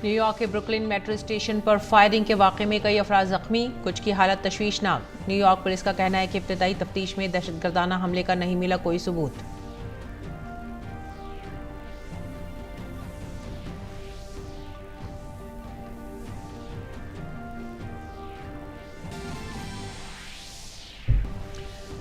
New York के Brooklyn metro station पर firing के वाक़े में कई अफराद जख्मी, कुछ की हालत तशवीशनाक। न्यूयॉर्क पुलिस का कहना है कि इब्तदाई तफ्तीश में दहशतगर्दाना हमले का नहीं मिला कोई सबूत।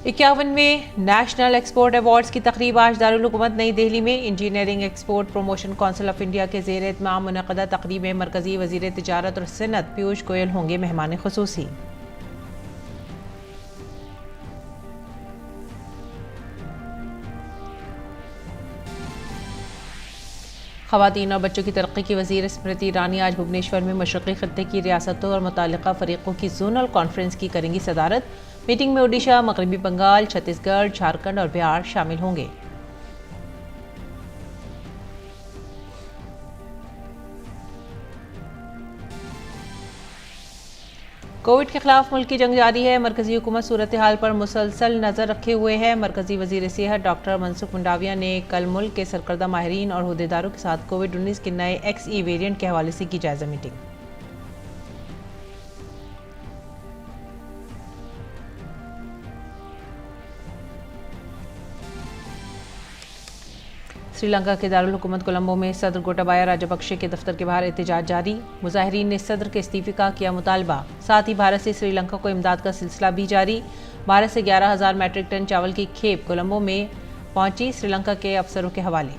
इक्यावनवें नेशनल एक्सपोर्ट अवार्ड्स की तकरीब आज दारुल हुकूमत नई दिल्ली में engineering export promotion council of India के ज़ेर एहतमाम मुनक़दा तकरीब में मरकज़ी वज़ीर तिजारत और सनअत पीयूष गोयल होंगे मेहमान ख़ुसूसी। ख़वातीन और बच्चों की तरक्की की वज़ीर स्मृति ईरानी आज भुवनेश्वर में मशरक़ी ख़त्ते की रियासतों और मुताल्लिक़ा फ़रीक़ों की ज़ोनल कॉन्फ्रेंस की करेंगी सदारत। मीटिंग में ओडिशा, मगरबी बंगाल, छत्तीसगढ़, झारखंड और बिहार शामिल होंगे। कोविड के खिलाफ मुल्क की जंग जारी है। मरकजी हुकूमत सूरत हाल पर मुसलसल नज़र रखे हुए है। मरकजी वज़ीर सेहत डॉक्टर मनसुख मंडाविया ने कल मुल्क के सरकर्दा माहिरीन और अहदेदारों के साथ कोविड-19 के नए XE वेरिएंट के हवाले से की जायज़ा मीटिंग। श्रीलंका के दारुल हुकूमत कोलंबो में सदर गोटाबाया राजपक्षे के दफ्तर के बाहर एहतजाज जारी। मुजाहिरीन ने सदर के इस्तीफे का किया मुतालबा। साथ ही भारत से श्रीलंका को इमदाद का सिलसिला भी जारी। भारत से 11,000 मैट्रिक टन चावल की खेप कोलंबो में पहुंची, श्रीलंका के अफसरों के हवाले।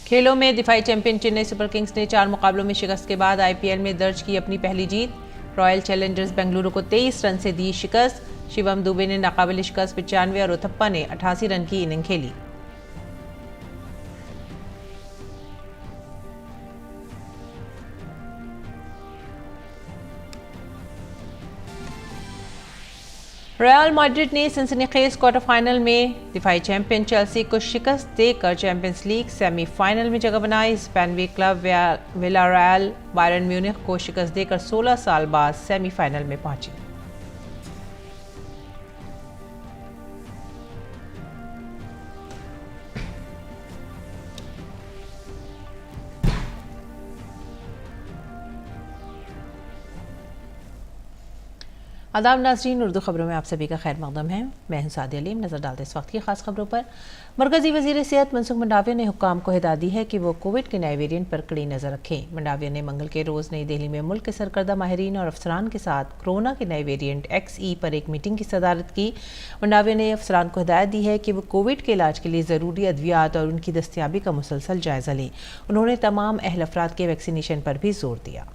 खेलों में दिफाई चैंपियन चेन्नई सुपर किंग्स ने 4 मुकाबलों में शिकस्त के बाद IPL में दर्ज की अपनी पहली जीत। रॉयल चैलेंजर्स बेंगलुरु को 23 रन से दी शिकस्त। शिवम दुबे ने नाकाबिल शिकस्त 95 और उथप्पा ने 88 रन की इनिंग खेली। रियल मैड्रिड ने सनसनीखेज क्वार्टर फाइनल में दिफाई चैंपियन चेल्सी को शिकस्त देकर चैंपियंस लीग सेमीफाइनल में जगह बनाई। स्पेनवी क्लब विलारियल बायरन म्यूनिख को शिकस्त देकर 16 साल बाद सेमीफाइनल में पहुंची। आदाब नाज़रीन, उर्दू खबरों में आप सभी का खैर मकदम है। मैं हूं सादिया अलीम। नज़र डालते इस वक्त की खास खबरों पर। मरकजी वज़ीर सेहत मनसुख मंडाविया ने हुक्काम को हिदायत दी है कि वो कोविड के नए वेरिएंट पर कड़ी नज़र रखें। मंडाविया ने मंगल के रोज़ नई दिल्ली में मुल्क के सरकर्दा माहिरीन और अफसरान के साथ कोरोना के नए वेरिएंट XE पर एक मीटिंग की सदारत की। मंडाविया ने अफसरान को हिदायत दी है कि वो कोविड के इलाज के लिए ज़रूरी अद्वियात और उनकी दस्तियाबी का मुसलसल जायज़ा लें। उन्होंने तमाम अहल अफराद के वैक्सीनेशन पर भी जोर दिया।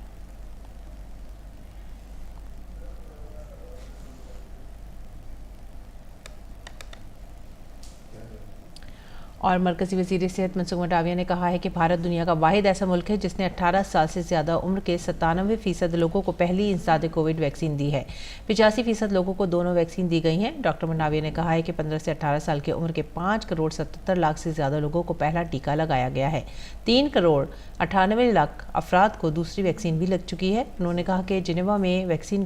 और मरकजी वज़ीर सेहत मनसुख मंडाविया ने कहा है कि भारत दुनिया का वाहिद ऐसा मुल्क है जिसने 18 साल से ज़्यादा उम्र के 97% लोगों को पहली इंसदाद कोविड वैक्सीन दी है। 85% लोगों को दोनों वैक्सीन दी गई हैं। डॉक्टर मंडाविया ने कहा है कि 15 से 18 साल की उम्र के 5 करोड़ 77 लाख से ज़्यादा लोगों को पहला टीका लगाया गया है। 3 करोड़ 98 लाख अफराद को दूसरी वैक्सीन भी लग चुकी है। उन्होंने कहा कि जिनेवा में वैक्सीन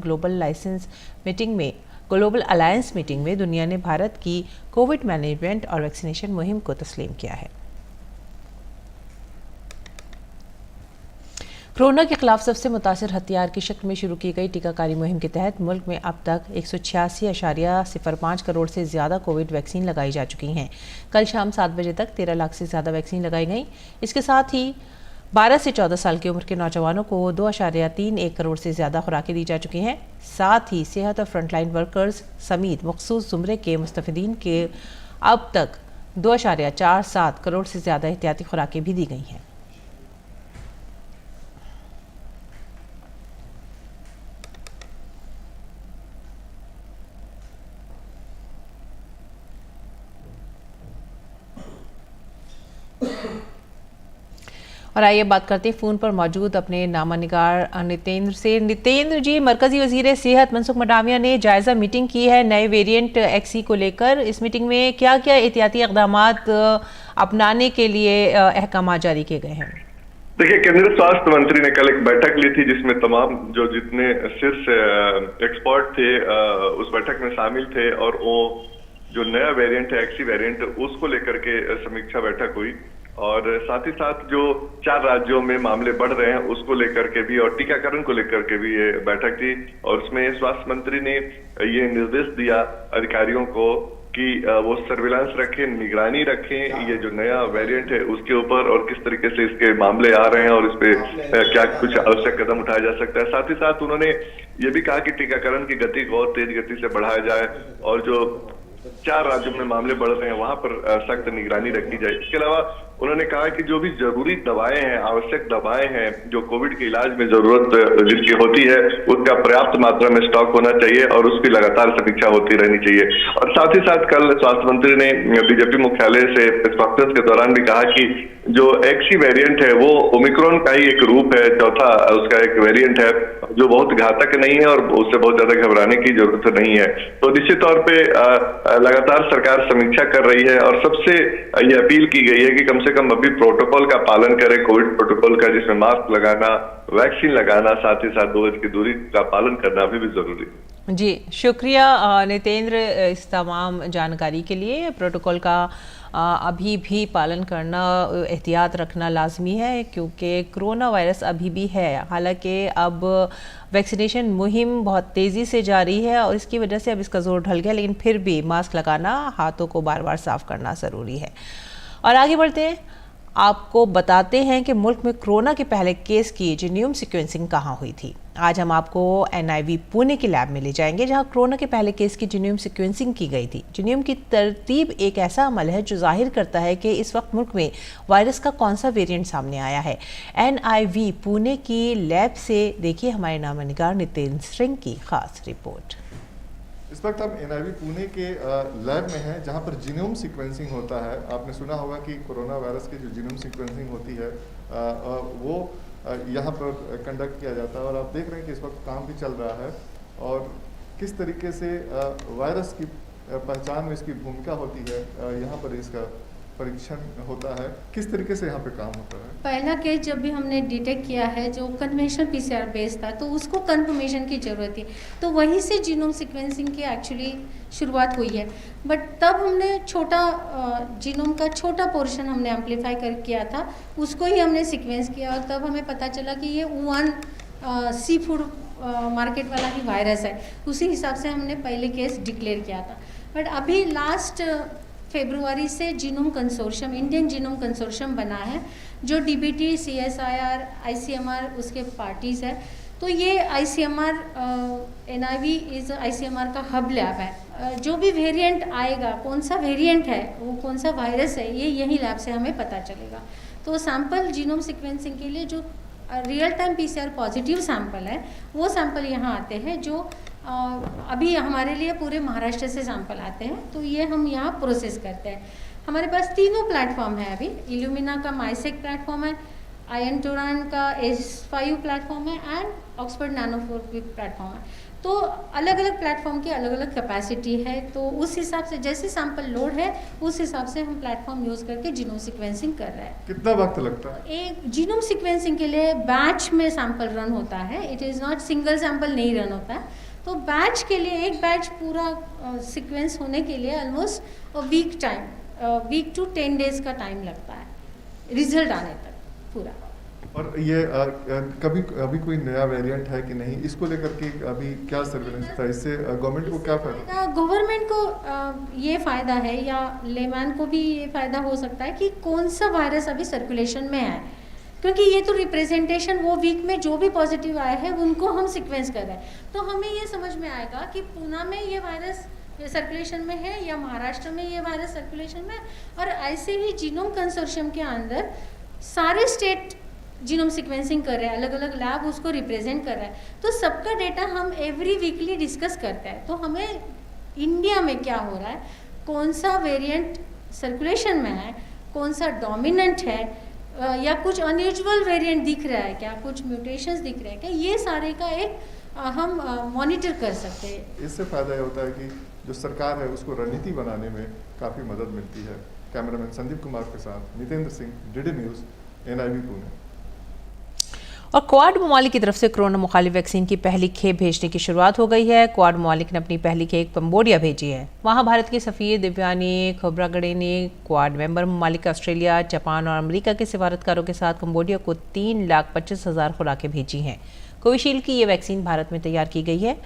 ग्लोबल अलायंस मीटिंग में दुनिया ने भारत की कोविड मैनेजमेंट और वैक्सीनेशन मुहिम को तस्लीम किया है। कोरोना के खिलाफ सबसे मुतासिर हथियार की शक्ल में शुरू की गई टीकाकारी मुहिम के तहत मुल्क में अब तक 186.05 करोड़ से ज़्यादा कोविड वैक्सीन लगाई जा चुकी हैं। कल शाम 7 बजे तक 13 लाख से ज़्यादा वैक्सीन लगाई गई। इसके साथ ही 12 से 14 साल की उम्र के नौजवानों को 2.31 करोड़ से ज़्यादा खुराकें दी जा चुकी हैं। साथ ही सेहत और फ्रंटलाइन वर्कर्स समेत मखसूस ज़ुमरे के मुस्तफ़िदीन के अब तक 2.47 करोड़ से ज़्यादा एहतियाती खुराकें भी दी गई हैं। और आइए बात करते हैं फ़ोन पर मौजूद अपने नामानिगार नितेंद्र से। नितेंद्र जी, मरकज़ी वज़ीर सेहत मनसुख मंडाविया ने जायज़ा मीटिंग की है नए वेरिएंट XE को लेकर। इस मीटिंग में क्या क्या एहतियाती इक़दामात अपनाने के लिए अहकाम जारी किए गए हैं? देखिए, केंद्रीय स्वास्थ्य मंत्री ने कल एक बैठक ली थी जिसमें तमाम जितने शीर्ष एक्सपर्ट थे उस बैठक में शामिल थे और वो जो नया वेरिएंट है, एक्सी वेरिएंट, उसको लेकर के समीक्षा बैठक हुई। और साथ ही साथ जो 4 राज्यों में मामले बढ़ रहे हैं उसको लेकर के भी और टीकाकरण को लेकर के भी ये बैठक थी। और उसमें स्वास्थ्य मंत्री ने ये निर्देश दिया अधिकारियों को कि वो सर्विलांस रखें, निगरानी रखें ये जो नया वेरिएंट है उसके ऊपर, और किस तरीके से इसके मामले आ रहे हैं और इस पे क्या कुछ आवश्यक कदम उठाया जा सकता है। साथ ही साथ उन्होंने ये भी कहा कि टीकाकरण की गति को और तेज गति से बढ़ाया जाए और जो 4 राज्यों में मामले बढ़ रहे हैं वहां पर सख्त निगरानी रखी जाए। इसके अलावा उन्होंने कहा कि जो भी जरूरी दवाएं हैं, आवश्यक दवाएं हैं, जो कोविड के इलाज में जरूरत जिनकी होती है, उसका पर्याप्त मात्रा में स्टॉक होना चाहिए और उसकी लगातार समीक्षा होती रहनी चाहिए। और साथ ही साथ कल स्वास्थ्य मंत्री ने बीजेपी मुख्यालय से इस कॉन्फ्रेंस के दौरान भी कहा कि जो एक्सी वेरिएंट है वो ओमिक्रॉन का ही एक रूप है, चौथा उसका एक वेरिएंट है जो बहुत घातक नहीं है और उससे बहुत ज्यादा घबराने की जरूरत नहीं है। तो निश्चित तौर पे लगातार सरकार समीक्षा कर रही है और सबसे ये अपील की गई है कि कम से कम अभी प्रोटोकॉल का पालन करें, कोविड प्रोटोकॉल का, जिसमें मास्क लगाना, वैक्सीन लगाना, साथ ही साथ 2 गज की दूरी का पालन करना अभी भी जरूरी है। जी, शुक्रिया नितेंद्र इस तमाम जानकारी के लिए। प्रोटोकॉल का अभी भी पालन करना, एहतियात रखना लाजमी है क्योंकि कोरोना वायरस अभी भी है। हालांकि अब वैक्सीनेशन मुहिम बहुत तेज़ी से जारी है और इसकी वजह से अब इसका जोर ढल गया, लेकिन फिर भी मास्क लगाना, हाथों को बार बार साफ करना ज़रूरी है। और आगे बढ़ते हैं, आपको बताते हैं कि मुल्क में कोरोना के पहले केस की जीनोम सीक्वेंसिंग कहाँ हुई थी। आज हम आपको NIV पुणे के लैब में ले जाएंगे जहां कोरोना के पहले केस की जीनोम सीक्वेंसिंग की गई थी। जीनोम की तरतीब एक ऐसा अमल है जो जाहिर करता है कि इस वक्त मुल्क में वायरस का कौन सा वेरिएंट सामने आया है। NIV पुणे की लैब से देखिए हमारे नामनिगार नितेंद्र सिंह की खास रिपोर्ट। इस वक्त हम NIV पुणे के लैब में हैं जहां पर जीनोम सीक्वेंसिंग होता है। आपने सुना होगा कि कोरोना वायरस की जो जीनोम सीक्वेंसिंग होती है वो यहाँ पर कंडक्ट किया जाता है और आप देख रहे हैं कि इस वक्त काम भी चल रहा है और किस तरीके से वायरस की पहचान में इसकी भूमिका होती है, यहाँ पर इसका परीक्षण होता है, किस तरीके से यहाँ पे काम होता है। पहला केस जब भी हमने डिटेक्ट किया है जो कन्वेंशनल PCR बेस्ड था तो उसको कंफर्मेशन की ज़रूरत थी, तो वहीं से जीनोम सीक्वेंसिंग की एक्चुअली शुरुआत हुई है। बट तब हमने छोटा जीनोम का छोटा पोर्शन हमने एम्पलीफाई कर किया था, उसको ही हमने सीक्वेंस किया और तब हमें पता चला कि ये वुहान सी फूड मार्केट वाला ही वायरस है। उसी हिसाब से हमने पहले केस डिक्लेयर किया था। बट अभी लास्ट फरवरी से genome consortium, Indian genome consortium बना है जो DBT, CSIR, ICMR उसके पार्टीज़ है। तो ये ICMR NIV इज़ ICMR का हब लैब है। जो भी वेरिएंट आएगा, कौन सा वेरिएंट है, वो कौन सा वायरस है, ये यही लैब से हमें पता चलेगा। तो सैंपल जीनोम सीक्वेंसिंग के लिए जो real time PCR positive sample है वो सैंपल यहाँ आते हैं, जो अभी हमारे लिए पूरे महाराष्ट्र से सैंपल आते हैं, तो ये हम यहाँ प्रोसेस करते हैं। हमारे पास तीनों प्लेटफॉर्म है अभी, इल्यूमिना का माइसेक प्लेटफॉर्म है, आयन टोरान का S5 प्लेटफॉर्म है एंड ऑक्सफोर्ड नैनोफोर प्लेटफॉर्म है। तो अलग अलग प्लेटफॉर्म की अलग अलग कैपेसिटी है, तो उस हिसाब से जैसे सैंपल लोड है उस हिसाब से हम प्लेटफॉर्म यूज़ करके जीनोम सीक्वेंसिंग कर रहे हैं। कितना वक्त लगता है? एक जीनोम सीक्वेंसिंग के लिए बैच में सैंपल रन होता है, it is not single sample नहीं रन होता है। तो बैच के लिए एक बैच पूरा सीक्वेंस होने के लिए ऑलमोस्ट वीक टू 10 डेज का टाइम लगता है रिजल्ट आने तक पूरा। और ये कभी अभी कोई नया वेरिएंट है कि नहीं, इसको लेकर के अभी क्या सर्वेलेंस था, इससे गवर्नमेंट को क्या फायदा? गवर्नमेंट को ये फ़ायदा है या लेमैन को भी ये फ़ायदा हो सकता है कि कौन सा वायरस अभी सर्कुलेशन में है, क्योंकि ये तो रिप्रेजेंटेशन वो वीक में जो भी पॉजिटिव आए हैं उनको हम सीक्वेंस कर रहे हैं, तो हमें ये समझ में आएगा कि पूना में ये वायरस सर्कुलेशन में है या महाराष्ट्र में ये वायरस सर्कुलेशन में है। और ऐसे ही जीनोम कंसोर्शियम के अंदर सारे स्टेट जीनोम सीक्वेंसिंग कर रहे हैं, अलग अलग लैब उसको रिप्रेजेंट कर रहा है, तो सबका डेटा हम एवरी वीकली डिस्कस करते हैं। तो हमें इंडिया में क्या हो रहा है, कौन सा वेरिएंट सर्कुलेशन में है, कौन सा डोमिनेंट है, या कुछ अनयूजुअल वेरिएंट दिख रहा है क्या, कुछ म्यूटेशंस दिख रहे हैं क्या, ये सारे का एक हम मॉनिटर कर सकते हैं। इससे फ़ायदा ये होता है कि जो सरकार है उसको रणनीति बनाने में काफ़ी मदद मिलती है। कैमरामैन संदीप कुमार के साथ Nitendra Singh, DD news, NIV Pune. और क्वाड ममालिक की तरफ से कोरोना मुखालिफ वैक्सीन की पहली खेप भेजने की शुरुआत हो गई है। क्वाड ममालिक ने अपनी पहली खेप कंबोडिया भेजी है। वहां भारत के सफ़ीर दिव्यानी खोब्रागड़े ने क्वाड मेंबर ममालिक ऑस्ट्रेलिया, जापान और अमेरिका के सिफारतकारों के साथ कंबोडिया को 3,25,000 खुराकें भेजी हैं। कोविशील्ड की ये वैक्सीन भारत में तैयार की गई है।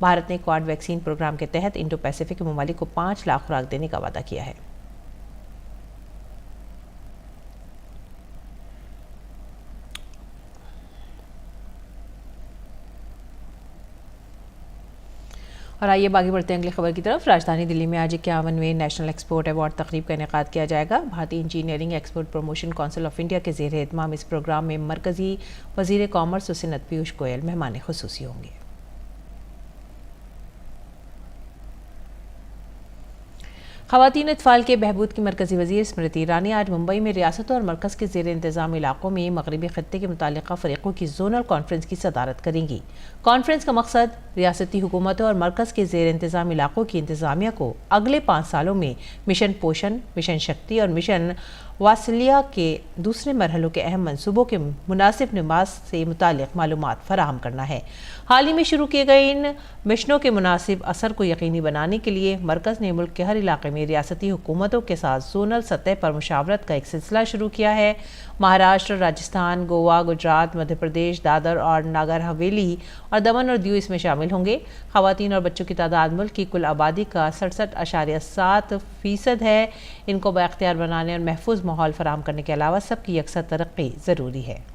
भारत ने क्वाड वैक्सीन प्रोग्राम के तहत इंडो पैसिफिक के ममालिक को 5 लाख खुराक देने का वादा किया है। और आइए आगे बढ़ते हैं अगली खबर की तरफ। राजधानी दिल्ली में आज 51वें नेशनल एक्सपोर्ट अवार्ड तकरीब का इनेकाद किया जाएगा। भारतीय engineering export promotion council of India के ज़ेर एहतमाम इस प्रोग्राम में मरकज़ी वज़ीर कॉमर्स और सनअत पीयूष गोयल मेहमान खुसूसी होंगे। ख़वातीन अतफ़ाल के बहबूद की मरकज़ी वज़ीर स्मृति ईरानी आज मुंबई में रियासतों और मरकज़ के ज़ेर इंतज़ाम इलाकों में मगरबी ख़त्ते के मुतालिका फ़रीक़ों की जोनल कॉन्फ्रेंस की सदारत करेंगी। कॉन्फ्रेंस का मकसद रियासती हुकूमतों और मरकज़ के ज़ेर इंतज़ाम इलाकों की इंतज़ामिया को अगले 5 सालों में मिशन पोषण, मिशन शक्ति और मिशन वासिलिया के दूसरे मरहलों के अहम मनसूबों के मुनासिब नमाज से मुतालिक मालूमात फराहम करना है। हाल ही में शुरू किए गए इन मिशनों के मुनासिब असर को यकीनी बनाने के लिए मरकज़ ने मुल्क के हर इलाके में रियासती हुकूमतों के साथ जोनल सतह पर मुशावरत का एक सिलसिला शुरू किया है। महाराष्ट्र, राजस्थान, गोवा, गुजरात, मध्य प्रदेश, दादर और नागर हवेली और दमन और दीव इसमें शामिल होंगे। ख़वातीन और बच्चों की तादाद मुल्क की कुल आबादी का 67.7% है। इनको बाख्तियार बनाने और महफूज माहौल फराहम करने के अलावा सबकी यकसा तरक्की ज़रूरी है।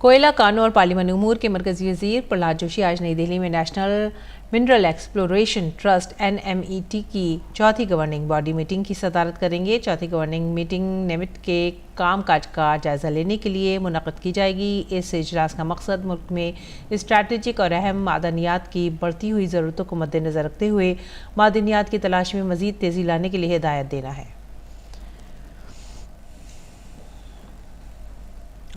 कोयला, कानून और पार्लिमानी उमूर के मरकज़ी वज़ीर प्रहलाद जोशी आज नई दिल्ली में national mineral exploration trust NMET की चौथी गवर्निंग बॉडी मीटिंग की सदारत करेंगे। चौथी गवर्निंग मीटिंग निमित के कामकाज का जायज़ा लेने के लिए मुनक़्क़द की जाएगी। इस इजलास का मकसद मुल्क में स्ट्रैटेजिक और अहम मादनियात की बढ़ती हुई ज़रूरतों को मद्देनज़र रखते हुए मादनियात की तलाश में मज़ीद तेज़ी लाने के लिए हिदायत देना है।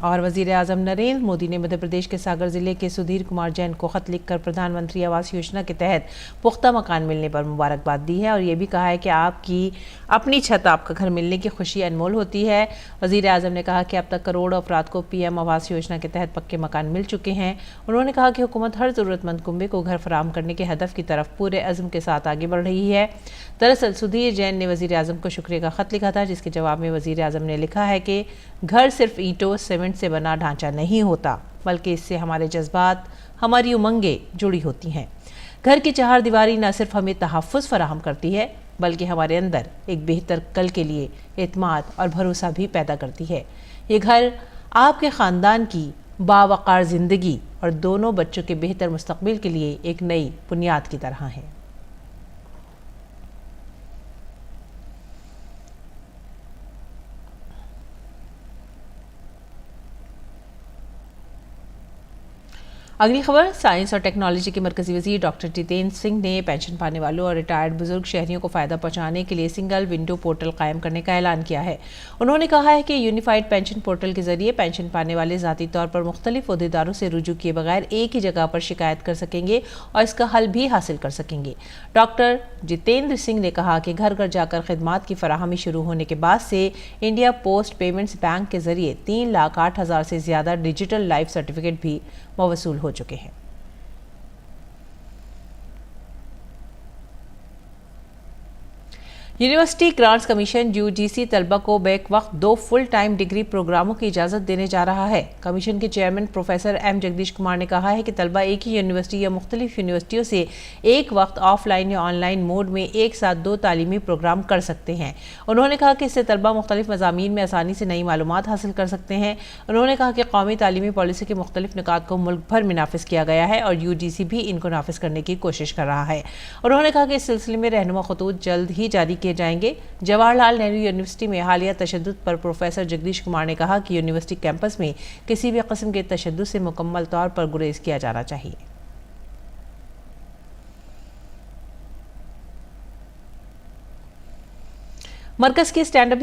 और वज़ीर आज़म नरेंद्र मोदी ने मध्य प्रदेश के सागर ज़िले के सुधीर कुमार जैन को ख़त लिखकर प्रधानमंत्री आवास योजना के तहत पुख्ता मकान मिलने पर मुबारकबाद दी है और ये भी कहा है कि आपकी अपनी छत, आपका घर मिलने की खुशी अनमोल होती है। वज़ीर आज़म ने कहा कि अब तक करोड़ों अफराद को PM आवास योजना के तहत पक्के मकान मिल चुके हैं। उन्होंने कहा कि हुकूमत हर ज़रूरतमंद कुंबे को घर फराहम करने के हदफ की तरफ पूरे अज़्म के साथ आगे बढ़ रही है। दरअसल सुधीर जैन ने वज़ीर आज़म को शुक्रिया का ख़त लिखा था, जिसके जवाब में वज़ीर आज़म ने लिखा है कि घर सिर्फ ईंटों सीमेंट से बना ढांचा नहीं होता, बल्कि इससे हमारे जज्बात, हमारी उमंगें जुड़ी होती हैं। घर की चार दीवारी न सिर्फ हमें तहफ़्फ़ुज़ फराहम करती है, बल्कि हमारे अंदर एक बेहतर कल के लिए एतमाद और भरोसा भी पैदा करती है। ये घर आपके ख़ानदान की बावक़ार ज़िंदगी और दोनों बच्चों के बेहतर मुस्तक़बिल के लिए एक नई बुनियाद की तरह है। अगली खबर, साइंस और टेक्नोलॉजी के मरकज़ी वज़ीर डॉक्टर जितेंद्र सिंह ने पेंशन पाने वालों और रिटायर्ड बुजुर्ग शहरियों को फ़ायदा पहुंचाने के लिए सिंगल विंडो पोर्टल कायम करने का ऐलान किया है। उन्होंने कहा है कि यूनिफाइड पेंशन पोर्टल के जरिए पेंशन पाने वाले ज़ाती तौर पर मुख्तलिफ ओहदेदारों से रुजू किए बगैर एक ही जगह पर शिकायत कर सकेंगे और इसका हल भी हासिल कर सकेंगे। डॉक्टर जितेंद्र सिंह ने कहा कि घर घर जाकर खिदमात की फराहमी शुरू होने के बाद से इंडिया पोस्ट पेमेंट्स बैंक के जरिए 3,08,000 से ज़्यादा डिजिटल लाइफ सर्टिफिकेट भी मौसूल हो चुके हैं। यूनिवर्सिटी ग्रांट्स कमीशन UGC तलबा को बैक वक्त 2 फुल टाइम डिग्री प्रोग्रामों की इजाज़त देने जा रहा है। कमीशन के chairman professor M Jagdish Kumar ने कहा है कि तलबा एक ही यूनिवर्सिटी या मुख्तलिफ यूनिवर्सिटियों से एक वक्त ऑफलाइन या ऑनलाइन मोड में एक साथ 2 तालीमी प्रोग्राम कर सकते हैं। उन्होंने कहा कि इससे तलबा मुख्तलिफ मज़ामीन में आसानी से नई मालूमात हासिल कर सकते हैं। उन्होंने कहा कि कौमी तालीमी पॉलिसी के मुख्तलिफ निकात को मुल्क भर में नाफिज किया गया है और UGC भी इनको नाफिज करने की कोशिश कर रहा है। उन्होंने कहा कि इस सिलसिले में रहनुमा खतूत जल्द ही जारी किए जाएंगे। जवाहरलाल नेहरू यूनिवर्सिटी में हालिया तशद्दुद पर प्रोफेसर जगदीश कुमार ने कहा कि यूनिवर्सिटी कैंपस में किसी भी किस्म के तशद्दुद से मुकम्मल तौर पर गुरेज किया जाना चाहिए। मरकज़ की स्टैंड अप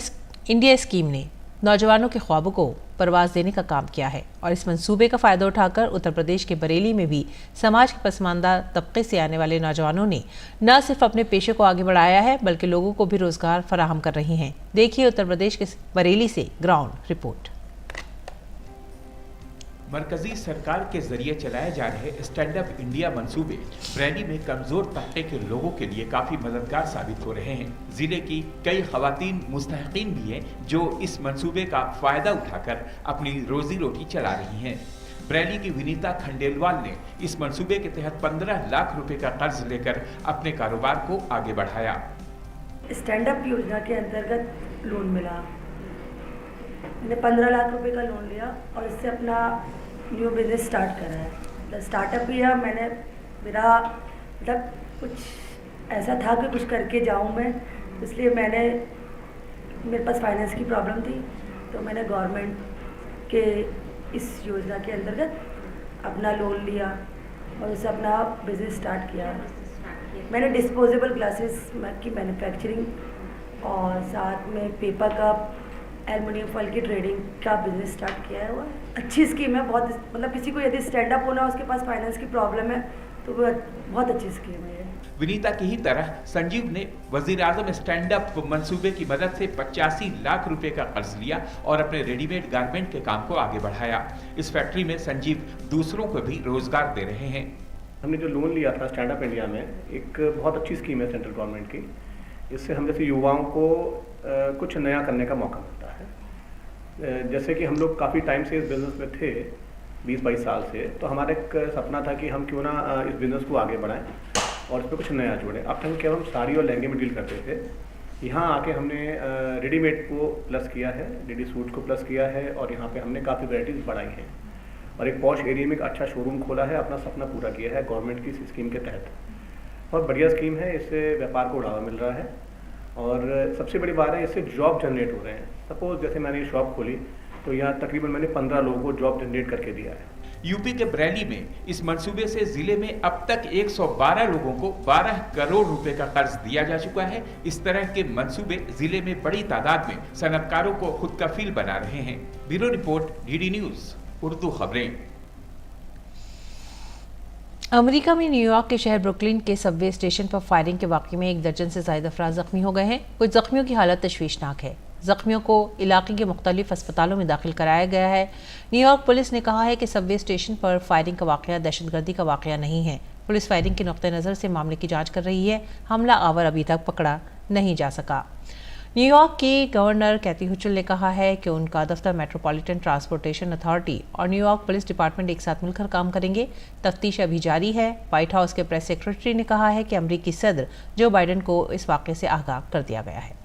इंडिया स्कीम ने नौजवानों के ख्वाबों को परवाज देने का काम किया है और इस मंसूबे का फ़ायदा उठाकर उत्तर प्रदेश के बरेली में भी समाज के पसमानदा तबके से आने वाले नौजवानों ने न सिर्फ अपने पेशे को आगे बढ़ाया है बल्कि लोगों को भी रोजगार फराहम कर रही हैं। देखिए उत्तर प्रदेश के बरेली से ग्राउंड रिपोर्ट। मरकजी सरकार के जरिए चलाए जा रहे स्टैंड अप इंडिया मंसूबे बरेली में कमजोर तबके के लोगों के लिए काफी मददगार साबित हो रहे हैं। जिले की कई खवातीन मुस्तहिकीन भी हैं जो इस मंसूबे का फायदा उठाकर अपनी रोजी रोटी चला रही हैं। बरेली की विनीता खंडेलवाल ने इस मंसूबे के तहत 15 लाख रुपए का कर्ज लेकर अपने कारोबार को आगे बढ़ाया। स्टैंड अप योजना के अंतर्गत लोन मिला, मैंने 15 लाख रुपए का लोन लिया और इससे अपना न्यू बिजनेस स्टार्ट करा है। स्टार्टअप किया मैंने, मेरा मतलब कुछ ऐसा था कि कुछ करके जाऊं मैं, इसलिए मेरे पास फाइनेंस की प्रॉब्लम थी तो मैंने गवर्नमेंट के इस योजना के अंतर्गत अपना लोन लिया और उससे अपना बिजनेस स्टार्ट किया। मैंने डिस्पोजेबल ग्लासेस की मैन्युफैक्चरिंग और साथ में पेपर कप, एल्युमिनियम फॉइल की ट्रेडिंग का बिजनेस स्टार्ट किया है। वो अच्छी स्कीम है, बहुत मतलब किसी को यदि स्टैंड अप होना, उसके पास फाइनेंस की प्रॉब्लम है तो वो बहुत अच्छी स्कीम है। विनीता की ही तरह संजीव ने वजीर आजम स्टैंड अप मंसूबे की मदद से 85 लाख रुपए का कर्ज लिया और अपने रेडीमेड गारमेंट के काम को आगे बढ़ाया। इस फैक्ट्री में संजीव दूसरों को भी रोजगार दे रहे हैं। हमने जो लोन लिया था स्टैंड अप इंडिया में, एक बहुत अच्छी स्कीम है सेंट्रल गवर्नमेंट की। इससे हम जैसे युवाओं को कुछ नया करने का मौका मिलता है। जैसे कि हम लोग काफ़ी टाइम से इस बिज़नेस में थे, 20-22 साल से, तो हमारा एक सपना था कि हम क्यों ना इस बिज़नेस को आगे बढ़ाएं और इसमें कुछ नया जोड़ें। अब तक हम केवल साड़ी और लहंगे में डील करते थे, यहाँ आके हमने रेडीमेड को प्लस किया है, रेडी सूट को प्लस किया है और यहाँ पे हमने काफ़ी वैराइटीज़ बढ़ाई हैं और एक पॉश एरिया में एक अच्छा शोरूम खोला है। अपना सपना पूरा किया है गवर्नमेंट की स्कीम के तहत। बहुत बढ़िया स्कीम है, इससे व्यापार को बढ़ावा मिल रहा है और सबसे बड़ी बात है इससे जॉब जनरेट हो रहे हैं। सपोज जैसे मैंने ये शॉप खोली तो यहाँ तकरीबन मैंने 15 लोगों को जॉब जनरेट करके दिया है। यूपी के बरेली में इस मंसूबे से जिले में अब तक 112 लोगों को 12 करोड़ रुपए का कर्ज दिया जा चुका है। इस तरह के मंसूबे जिले में बड़ी तादाद में सनतकारों को खुद कफील बना रहे हैं। Bureau report, DD news Urdu खबरें। अमेरिका में न्यूयॉर्क के शहर ब्रुकलिन के सबवे स्टेशन पर फायरिंग के वाक़े में 1 दर्जन से ज़ायद अफराद ज़ख्मी हो गए हैं। कुछ ज़ख्मियों की हालत तशवीशनाक है। ज़ख्मियों को इलाके के मुख्तलिफ अस्पतालों में दाखिल कराया गया है। न्यूयॉर्क पुलिस ने कहा है कि सबवे स्टेशन पर फायरिंग का वाक़या दहशतगर्दी का वाक़या नहीं है। पुलिस फायरिंग के नुक्ते नज़र से मामले की जाँच कर रही है। हमला आवर अभी तक पकड़ा नहीं जा सका। न्यूयॉर्क की गवर्नर कैथी हुचल ने कहा है कि उनका दफ्तर मेट्रोपॉलिटन ट्रांसपोर्टेशन अथॉरिटी और न्यूयॉर्क पुलिस डिपार्टमेंट एक साथ मिलकर काम करेंगे। तफ्तीश अभी जारी है। व्हाइट हाउस के प्रेस सेक्रेटरी ने कहा है कि अमेरिकी सदर जो बाइडेन को इस वाक़े से आगाह कर दिया गया है।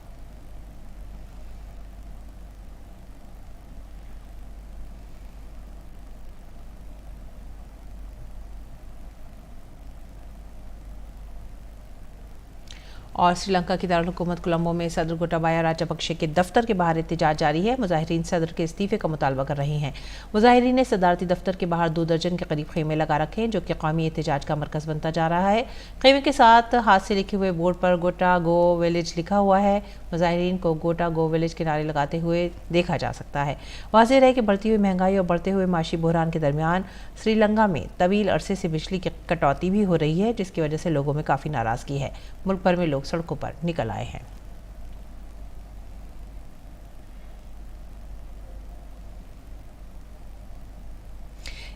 और श्रीलंका की दारुल-हुकूमत कोलंबो में सदर गोटाबाया राजपक्षे के दफ्तर के बाहर एहतजाज जारी है। मुजाहिरीन सदर के इस्तीफे का मुतालबा कर रहे हैं। मुजाहिरीन ने सदारती दफ्तर के बाहर 2 दर्जन के करीब खेमे लगा रखे हैं, जो कि कौमी एहतजाज का मरकज़ बनता जा रहा है। खेमे के साथ हाथ से लिखे हुए बोर्ड पर गोटा गो विलेज लिखा हुआ है। मुजाहिरीन को गोटा गो विलेज के नारे लगाते हुए देखा जा सकता है। वाज़ेह है कि बढ़ती हुई महंगाई और बढ़ते हुए माशी बहरान के दरमियान श्रीलंका में तवील अरसे से बिजली की कटौती भी हो रही है, जिसकी वजह से लोगों में काफ़ी नाराज़गी है। मुल्क भर में लोग सड़कों पर निकल आए हैं।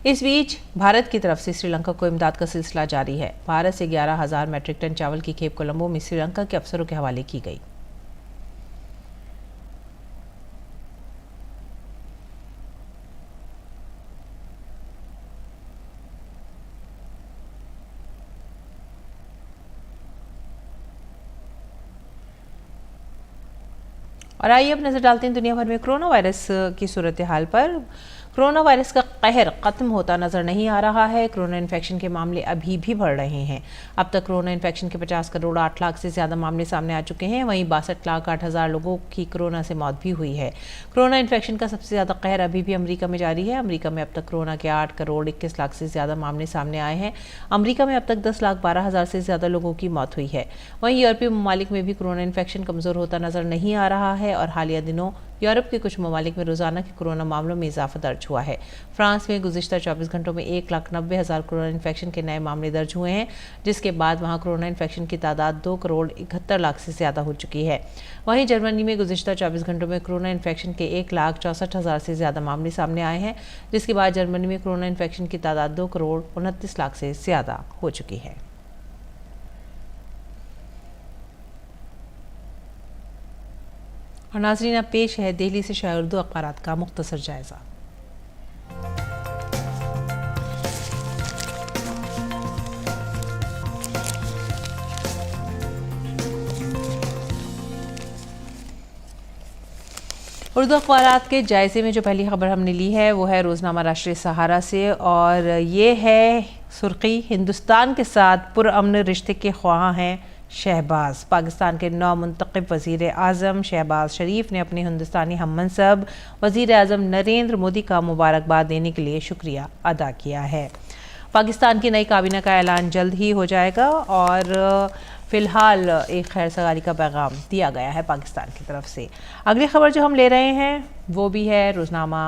इस बीच भारत की तरफ से श्रीलंका को इमदाद का सिलसिला जारी है। भारत से 11,000 मैट्रिक टन चावल की खेप कोलंबो में श्रीलंका के अफसरों के हवाले की गई। और आइए अब नजर डालते हैं दुनिया भर में कोरोना वायरस की सूरत हाल पर। कोरोना वायरस का कहर खत्म होता नजर नहीं आ रहा है। कोरोना इन्फेक्शन के मामले अभी भी बढ़ रहे हैं। अब तक कोरोना इन्फेक्शन के 50 करोड़ 8 लाख से ज़्यादा मामले सामने आ चुके हैं। वहीं 62 लाख 8 हज़ार लोगों की कोरोना से मौत भी हुई है। कोरोना इन्फेक्शन का सबसे ज़्यादा कहर अभी भी अमेरिका में जारी है। अमेरिका में अब तक कोरोना के 8 करोड़ 21 लाख से ज़्यादा मामले सामने आए हैं। अमेरिका में अब तक 10 लाख 12 हज़ार से ज़्यादा लोगों की मौत हुई है। वहीं यूरोपीय ममालिक में भी कोरोना इन्फेक्शन कमज़ोर होता नजर नहीं आ रहा है और हालिया दिनों यूरोप के कुछ ममालिक में रोजाना के कोरोना मामलों में इजाफा दर्ज हुआ है। फ्रांस में गुज़िश्ता 24 घंटों में 1,90,000 कोरोना इन्फेक्शन के नए मामले दर्ज हुए हैं, जिसके बाद वहां कोरोना इन्फेक्शन की तादाद 2 करोड़ 71 लाख से ज़्यादा हो चुकी है। वहीं जर्मनी में गुज़िश्ता 24 घंटों में कोरोना इन्फेक्शन के 1,64,000 से ज़्यादा मामले सामने आए हैं, जिसके बाद जर्मनी में कोरोना इन्फेक्शन की तादाद 2 करोड़ 29 लाख से ज़्यादा हो चुकी है। और नाज़रीन, अब पेश है दिल्ली से शाया उर्दू अखबारात का मुख्तसर जायज़ा। उर्दू अखबारात के जायज़े में जो पहली खबर हमने ली है वो है रोज़नामा राष्ट्रीय सहारा से, और ये है सुर्खी, हिंदुस्तान के साथ पुरअमन रिश्ते के ख्वाह हैं शहबाज। पाकिस्तान के नौ मुंतखब वज़ीर आज़म शहबाज शरीफ ने अपने हिंदुस्तानी हममनसब वज़ीर आज़म नरेंद्र मोदी का मुबारकबाद देने के लिए शुक्रिया अदा किया है। पाकिस्तान की नई काबीना का ऐलान जल्द ही हो जाएगा और फ़िलहाल एक खैर सगारी का पैगाम दिया गया है पाकिस्तान की तरफ से। अगली खबर जो हम ले रहे हैं वो भी है रोज़नामा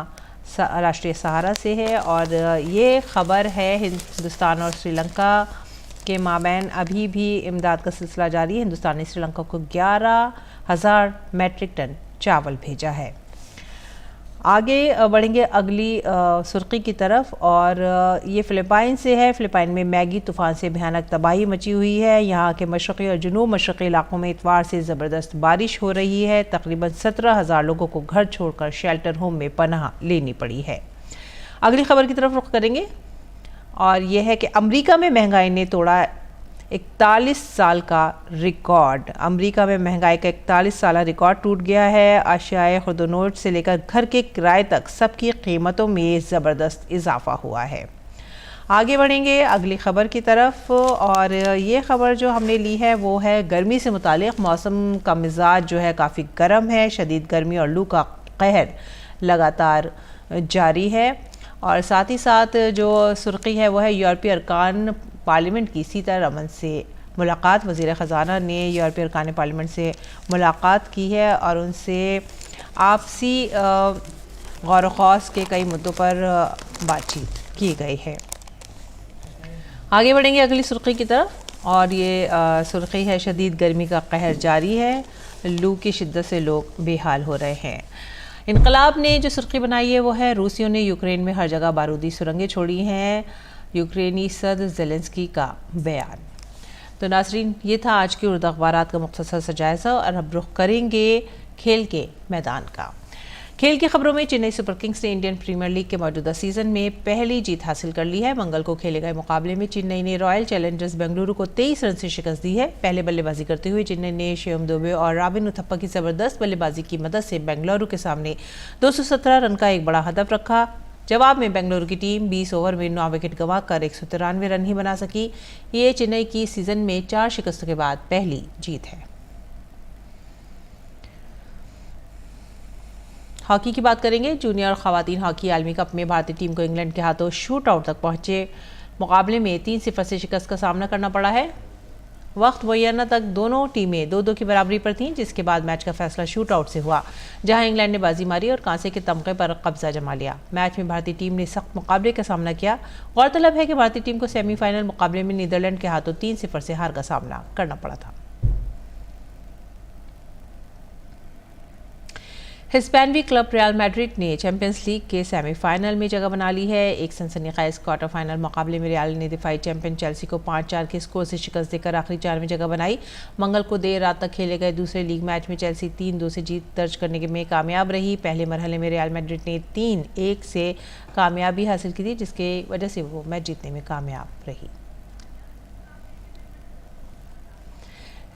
राष्ट्रीय सहारा से है, और ये खबर है हिंदुस्तान और श्रीलंका के माबैन अभी भी इमदाद का सिलसिला जारी है। हिंदुस्तान ने श्रीलंका को 11,000 मैट्रिक टन चावल भेजा है। आगे बढ़ेंगे अगली सुर्खी की तरफ, और ये फ़िलिपाइन से है। फ़िलिपाइन में मैगी तूफ़ान से भयानक तबाही मची हुई है। यहाँ के मशरक़ी और जुनूब मशरक़ी इलाकों में इतवार से ज़बरदस्त बारिश हो रही है। तकरीबन 17,000 लोगों को घर छोड़कर शेल्टर होम में पनाह लेनी पड़ी है। अगली खबर की तरफ रुख करेंगे, और यह है कि अमेरिका में महंगाई ने तोड़ा 41 साल का रिकॉर्ड। अमेरिका में महंगाई का 41 साल रिकॉर्ड टूट गया है। अशियाए खुर्दनोश से लेकर घर के किराए तक सबकी कीमतों में ज़बरदस्त इजाफा हुआ है। आगे बढ़ेंगे अगली खबर की तरफ, और ये खबर जो हमने ली है वो है गर्मी से मुतालिक। मौसम का मिजाज जो है काफ़ी गर्म है। शदीद गर्मी और लू का कहर लगातार जारी है, और साथ ही साथ जो सुर्खी है वो है यूरोपीय अरकान पार्लियामेंट की सीतारमन से मुलाकात। वज़ीर ख़जाना ने यूरोपीय अरकान पार्लियामेंट से मुलाकात की है और उनसे आपसी गौर ख़ौस के कई मुद्दों पर बातचीत की गई है। आगे बढ़ेंगे अगली सुर्खी की तरफ, और ये सुर्खी है शदीद गर्मी का कहर जारी है। लू की शिद्दत से लोग बेहाल हो रहे हैं। इनकलाब ने जो सुर्खी बनाई है वो है रूसियों ने यूक्रेन में हर जगह बारूदी सुरंगें छोड़ी हैं। यूक्रेनी सदर ज़ेलेंस्की का बयान। तो नाज़रीन, ये था आज के उर्दू अखबारात का मुख्तसर सा जायज़ा, और अब रुख करेंगे खेल के मैदान का। खेल की खबरों में चेन्नई सुपर किंग्स ने इंडियन प्रीमियर लीग के मौजूदा सीज़न में पहली जीत हासिल कर ली है। मंगल को खेले गए मुकाबले में चेन्नई ने रॉयल चैलेंजर्स बेंगलुरु को 23 रन से शिकस्त दी है। पहले बल्लेबाजी करते हुए चेन्नई ने शिवम दुबे और रॉबिन उथप्पा की ज़बरदस्त बल्लेबाजी की मदद से बेंगलुरु के सामने 217 रन का एक बड़ा हदफ रखा। जवाब में बेंगलुरु की टीम 20 ओवर में 9 विकेट गंवाकर 193 रन ही बना सकी। ये चेन्नई की सीज़न में 4 शिकस्तों के बाद पहली जीत है। हॉकी की बात करेंगे। जूनियर ख़वातीन हॉकी आलमी कप में भारतीय टीम को इंग्लैंड के हाथों शूट आउट तक पहुंचे मुकाबले में 3-0 से शिकस्त का सामना करना पड़ा है। वक्त मुय्यना तक दोनों टीमें 2-2 की बराबरी पर थीं, जिसके बाद मैच का फैसला शूट आउट से हुआ, जहां इंग्लैंड ने बाजी मारी और कांसे के तमगे पर कब्जा जमा लिया। मैच में भारतीय टीम ने सख्त मुकाबले का सामना किया। गौरतलब है कि भारतीय टीम को सेमीफाइनल मुकाबले में नीदरलैंड के हाथों 3-0 से हार का सामना करना पड़ा था। हिस्पैनिक क्लब रियल मैड्रिड ने चैंपियंस लीग के सेमीफाइनल में जगह बना ली है। एक सनसनीखेज क्वार्टर फाइनल मुकाबले में रियल ने दिफाई चैंपियन चेल्सी को 5-4 के स्कोर से शिकस्त देकर आखिरी 4 में जगह बनाई। मंगल को देर रात तक खेले गए दूसरे लीग मैच में चेल्सी 3-2 से जीत दर्ज करने में कामयाब रही। पहले मरहले में रियल मैड्रिड ने 3-1 से कामयाबी हासिल की थी, जिसकी वजह से वो मैच जीतने में कामयाब रही।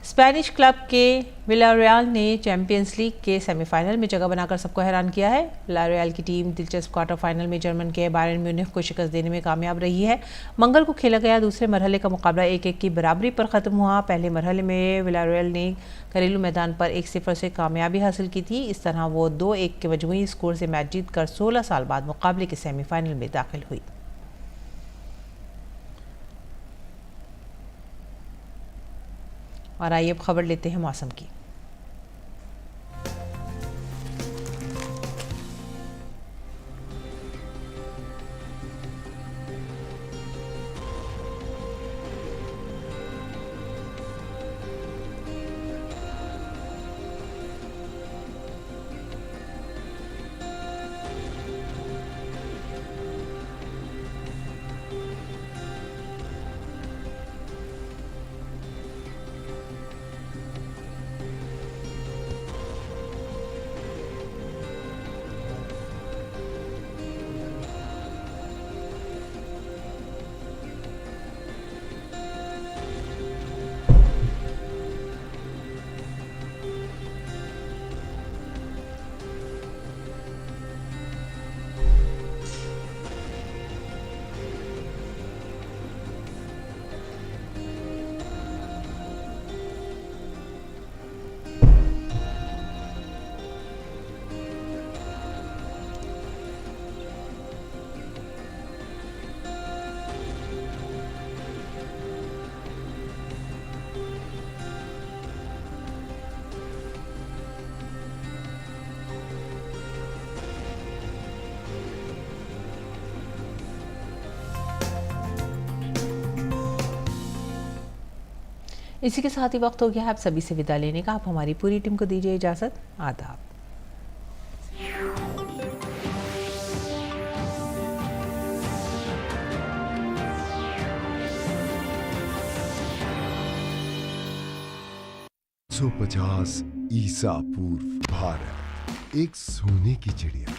स्पेनिश क्लब के विलारियल ने चैंपियंस लीग के सेमीफाइनल में जगह बनाकर सबको हैरान किया है। विलारियल की टीम दिलचस्प क्वार्टर फाइनल में जर्मन के बायर्न म्यूनिख को शिकस्त देने में कामयाब रही है। मंगल को खेला गया दूसरे मरहले का मुकाबला 1-1 की बराबरी पर ख़त्म हुआ। पहले मरहले में विलारियल ने घरेलू मैदान पर 1-0 से कामयाबी हासिल की थी। इस तरह वो 2-1 के मजमूई स्कोर से मैच जीतकर 16 साल बाद मुकाबले के सेमीफाइनल में दाखिल हुई। और आइए अब खबर लेते हैं मौसम की। इसी के साथ ही वक्त हो गया है आप सभी से विदा लेने का। आप हमारी पूरी टीम को दीजिए इजाज़त। आदाब। $150 ईसा पूर्व भारत एक सोने की चिड़िया।